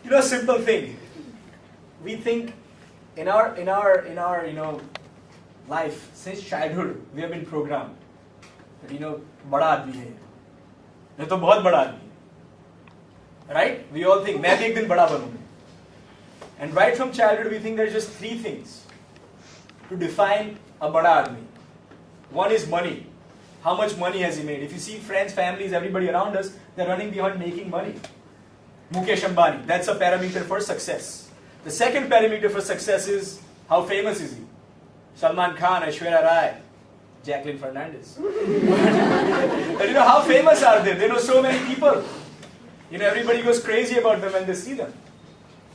Simple thing. We think in our life since childhood we have been programmed that बड़ा आदमी है, ये तो बहुत बड़ा आदमी है, right? We all think मैं भी एक दिन बड़ा बनूंगा. And right from childhood we think there's just three things to define a bada aadmi. One is money. How much money has he made? If you see friends, families, everybody around us, they're running behind making money. Mukesh Ambani, that's a parameter for success. The second parameter for success is how famous is he? Salman Khan, Aishwarya Rai, Jacqueline Fernandez. But how famous are they? They know so many people. Everybody goes crazy about them when they see them.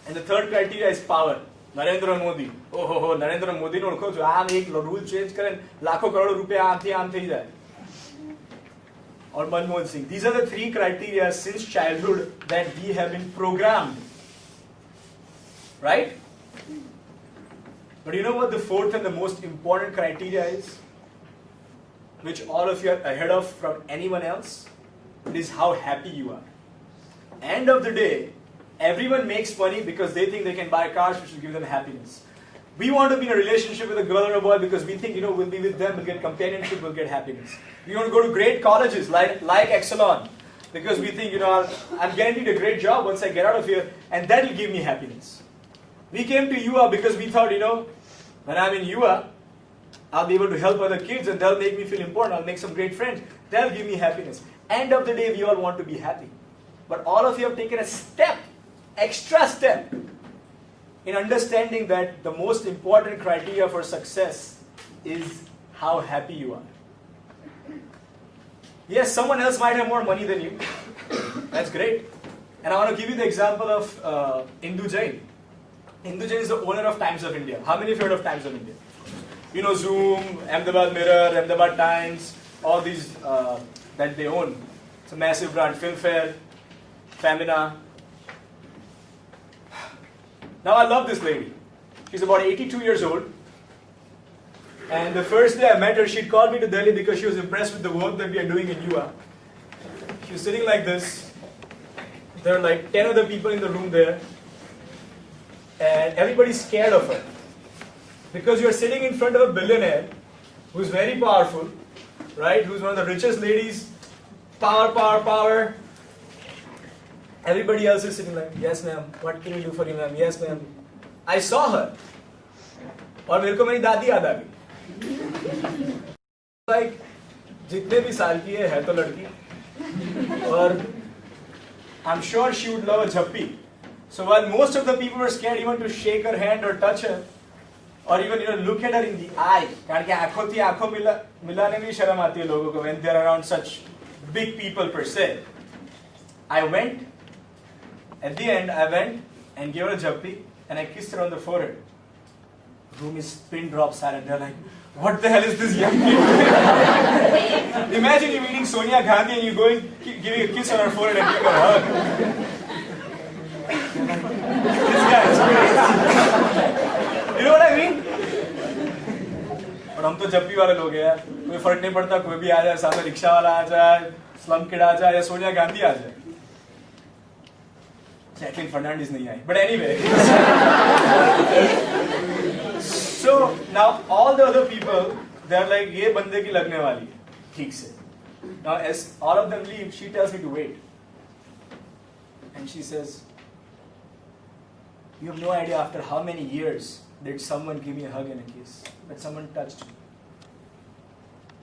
And the third criteria is power. Narendra Modi. Oh, Narendra Modi no oળખો છો આમ એક rule change કરે લાખો કરોડો રૂપિયા આમ થઈ જાય. Or Manmohan Singh. These are the three criteria since childhood that we have been programmed. Right? But you know what the fourth and the most important criteria is? Which all of you are ahead of from anyone else? It is how happy you are. End of the day, everyone makes money because they think they can buy cars which will give them happiness. We want to be in a relationship with a girl or a boy because we think, we'll be with them, we'll get companionship, we'll get happiness. We want to go to great colleges like Exelon because we think, I'm guaranteed a great job once I get out of here and that will give me happiness. We came to UA because we thought, when I'm in UA, I'll be able to help other kids and they'll make me feel important, I'll make some great friends. They'll give me happiness. End of the day, we all want to be happy. But all of you have taken a extra step in understanding that the most important criteria for success is how happy you are. Yes, someone else might have more money than you. That's great. And I want to give you the example of Indu Jain. Indu Jain is the owner of Times of India. How many of you heard of Times of India? Zoom, Ahmedabad Mirror, Ahmedabad Times, all these that they own. It's a massive brand. Filmfare, Femina. Now I love this lady. She's about 82 years old. And the first day I met her, she'd called me to Delhi because she was impressed with the work that we are doing in UA. She was sitting like this. There are like 10 other people in the room there. And everybody's scared of her. Because you're sitting in front of a billionaire who's very powerful, right? Who's one of the richest ladies. Power, power, power. Everybody else is sitting like, yes ma'am, what can we do for you ma'am? Yes ma'am. I saw her. और मेरे को मेरी दादी याद आ गई. Like, जितने भी साल की है तो लड़की. और I'm sure she would love a jhappi. So while most of the people were scared even to shake her hand or touch her, or even look at her in the eye, कारण कि आँखों थी आँखों मिलाने में शर्म आती है लोगों को when they're around such big people per se. I went. At the end, I went and gave her a jhappi and I kissed her on the forehead. Room is pin drop silent. They're like, what the hell is this young kid doing? Imagine you meeting Sonia Gandhi and you going giving a kiss on her forehead and giving her a hug. This guy is crazy. You know what I mean? But हम तो जप्पी वाले लोग हैं यार. कोई फर्क नहीं पड़ता कोई भी आ जाए सामने रिक्शा वाला आ जाए, स्लम किड आ जाए या सोनिया गांधी आ जाए. Jacqueline Fernandez nahi aayi. But anyway. So now all the other people, they're like, ye bande ki lagne wali hai. Theek se. Now as all of them leave, she tells me to wait. And she says, you have no idea after how many years did someone give me a hug and a kiss. That someone touched me.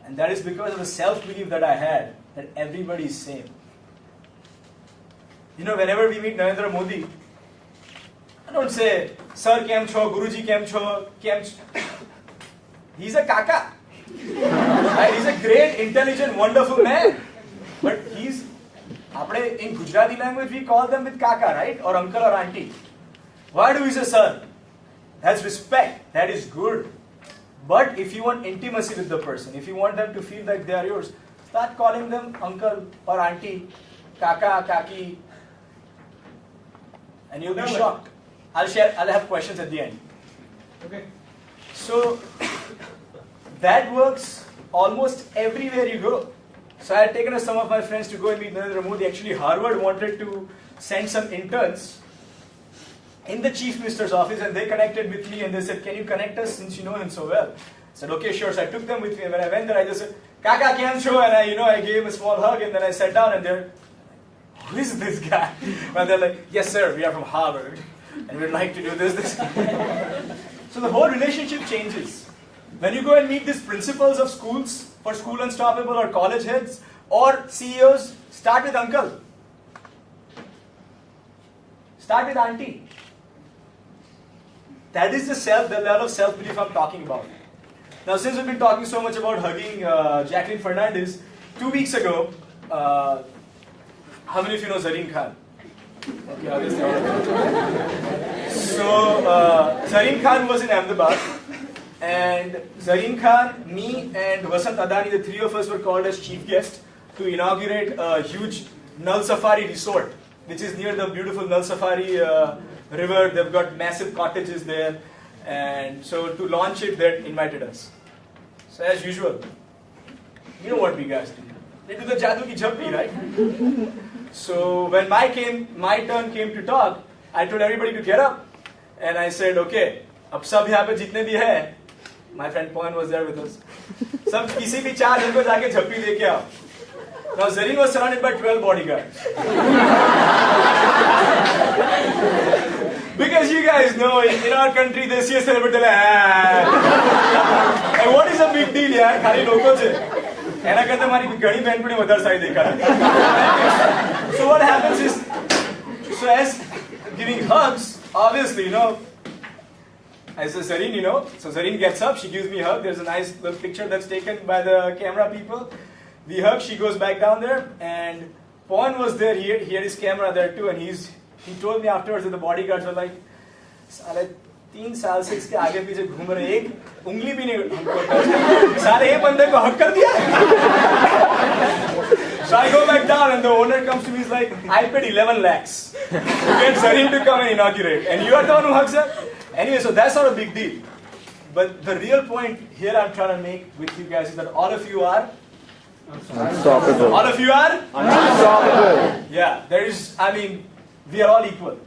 And that is because of the self-belief that I had, that everybody is same. Whenever we meet Narendra Modi, I don't say, Sir, kem cho, Guruji, kem cho, kem cho. He's a kaka. Right? He's a great, intelligent, wonderful man. But in Gujarati language, we call them with kaka, right? Or uncle or auntie. Why do we say sir? That's respect. That is good. But if you want intimacy with the person, if you want them to feel like they are yours, start calling them uncle or auntie, kaka, kaki, and you'll be shocked. I'll have questions at the end. Okay. So that works almost everywhere you go. So I had taken some of my friends to go and meet Narendra Modi. Actually, Harvard wanted to send some interns in the Chief Minister's office, and they connected with me and they said, can you connect us since you know him so well? I said, okay, sure. So I took them with me, and when I went there, I just said, Kaka Kyancho, and I gave him a small hug, and then I sat down, and they're, who is this guy? And they're like, yes sir, we are from Harvard, and we'd like to do this. So the whole relationship changes. When you go and meet these principals of schools, for School Unstoppable, or college heads, or CEOs, start with uncle. Start with auntie. That is the level of self-belief I'm talking about. Now, since we've been talking so much about hugging Jacqueline Fernandez, 2 weeks ago, how many of you know Zareen Khan? Okay, obviously. So, Zareen Khan was in Ahmedabad, and Zareen Khan, me, and Vasant Adani, the three of us were called as chief guests to inaugurate a huge Nal Safari resort, which is near the beautiful Nal Safari river. They've got massive cottages there, and so to launch it, they invited us. So as usual, you know what we guys do. They do the jadoo ki jhappi, right? So when my turn came to talk, I told everybody to get up, and I said, okay, ab sab yahan pe jitne bhi hai, my friend Pawan was there with us. Sab kisi bhi 4 jन को जाके झप्पी लेके आओ. Now Zareen was surrounded by 12 bodyguards. Because you guys know, in our country, they see a celebrity like, and what is a big deal, yaar? Khali loko se. Aina karta mari gadi behan padi udhar side dekha. So what happens is, so as giving hugs, obviously, you know, I say, Zareen, you know, so Zareen gets up, she gives me a hug. There's a nice little picture that's taken by the camera people. We hug, she goes back down there, and Pawan was there, he had his camera there too, and he told me afterwards that the bodyguards were like, साले 3 साल से इसके आगे पीछे घूम रहे, एक उंगली भी नहीं हमको टच, साले ये बंदे को हक कर दिया. So I go back down, and the owner comes to me, he's like, I paid 11 lakhs to get Zareen to come and inaugurate, and you are the one who hugs her? Anyway, so that's not a big deal. But the real point here I'm trying to make with you guys is that all of you are unstoppable. All of you are unstoppable. Yeah, we are all equal.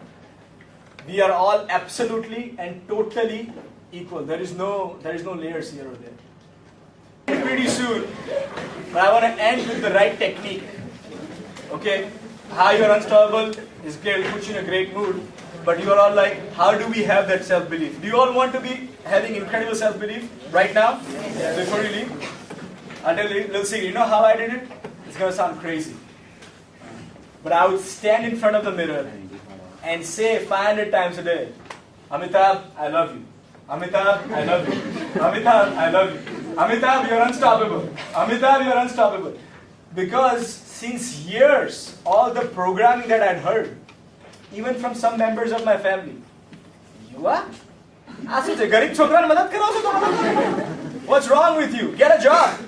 We are all absolutely and totally equal. There is no layers here or there. Pretty soon, but I want to end with the right technique. Okay, how you are unstoppable is great, it puts you in a great mood. But you are all like, how do we have that self-belief? Do you all want to be having incredible self-belief right now? Yeah. Before you leave? I'll tell you a little secret. You know how I did it? It's going to sound crazy. But I would stand in front of the mirror and say 500 times a day, Amitabh, I love you. Amitabh, I love you. Amitabh, I love you. Amitabh, you're unstoppable. Amitabh, you're unstoppable. Because since years, all the programming that I'd heard, even from some members of my family, you are? What's wrong with you? Get a job.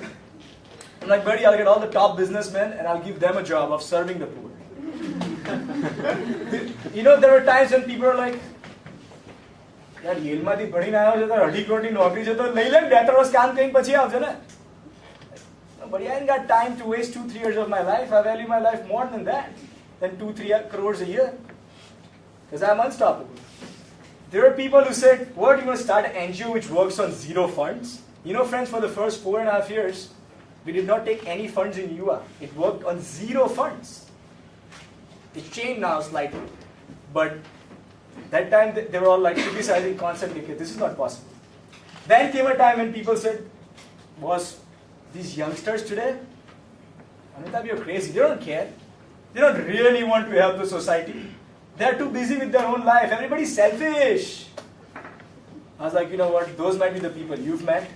I'm like, buddy, I'll get all the top businessmen and I'll give them a job of serving the poor. You know, there were times when people are like, यार येलमादी बड़ी ना हो जाता अढ़ी करोड़ की नौकरी से तो नहीं लग बेहतर उस काम कहीं पछी आओ ना. But I ain't got time to waste 2-3 years of my life. I value my life more than that, than 2-3 crores a year, because I'm unstoppable. There are people who said, what, you want to start an NGO which works on 0 funds? You know, friends, for the first 4.5 years, we did not take any funds in UA. It worked on 0 funds. It's changed now slightly. But that time, they were all like criticizing constantly, okay, this is not possible. Then came a time when people said, boss, these youngsters today, Amitabh, you're crazy. They don't care. They don't really want to help the society. They're too busy with their own life. Everybody's selfish. I was like, you know what, those might be the people you've met,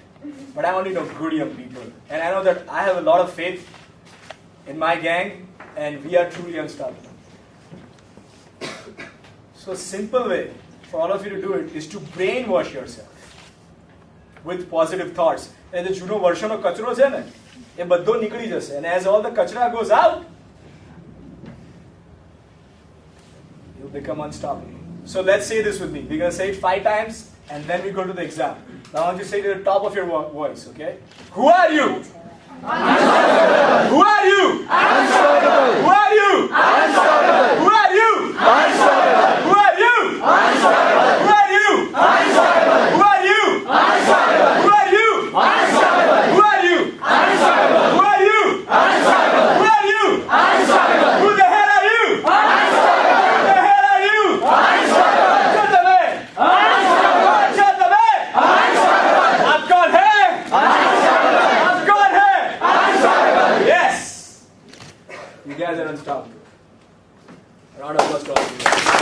but I only know good young people. And I know that I have a lot of faith in my gang, and we are truly unstoppable. So a simple way for all of you to do it is to brainwash yourself with positive thoughts. And the juno version of kachro is na, ye baddo nikli jase. And as all the kachra goes out, you'll become unstoppable. So let's say this with me. We're going to say it 5 times, and then we go to the exam. Now I want you to say it at the top of your voice, okay? Who are you? Unstoppable. Who are you? Unstoppable. Who are you? Unstoppable. Who are you? Unstoppable. Who are you? Unstoppable. guys are unstoppable. A round of applause to all of you.